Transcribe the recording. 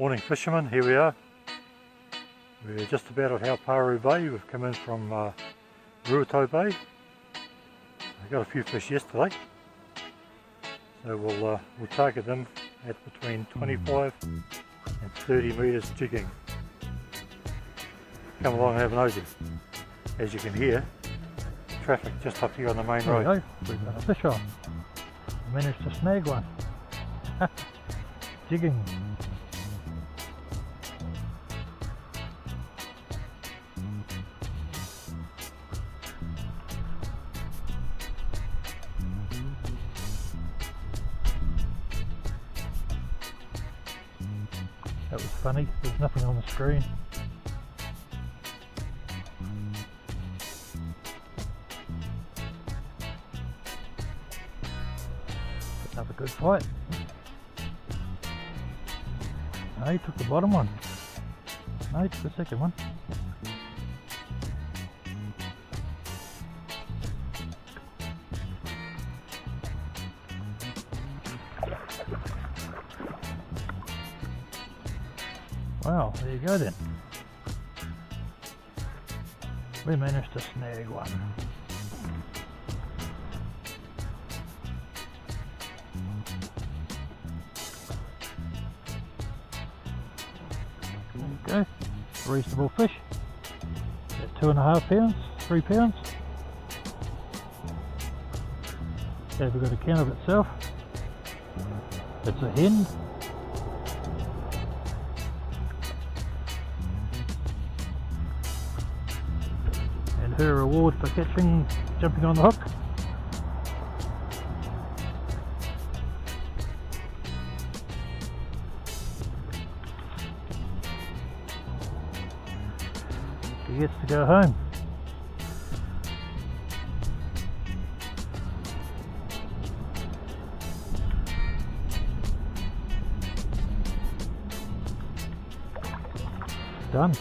Morning fishermen, here we are. We're just about at Hauparu Bay. We've come in from Rotoiti Bay. I got a few fish yesterday, so we'll target them at between 25 and 30 metres jigging. Come along and have a nosy. As you can hear, traffic just up here on the main road. There we go, we've got a fish on. I managed to snag one. Jigging. That was funny, there's nothing on the screen. Another good fight. No, he took the bottom one. No, he took the second one. Wow, there you go then. We managed to snag one. There you go, reasonable fish. About 2.5 pounds, 3 pounds. Okay, we've got a count of itself. It's a hen. And her reward for catching, jumping on the hook. He gets to go home. Done.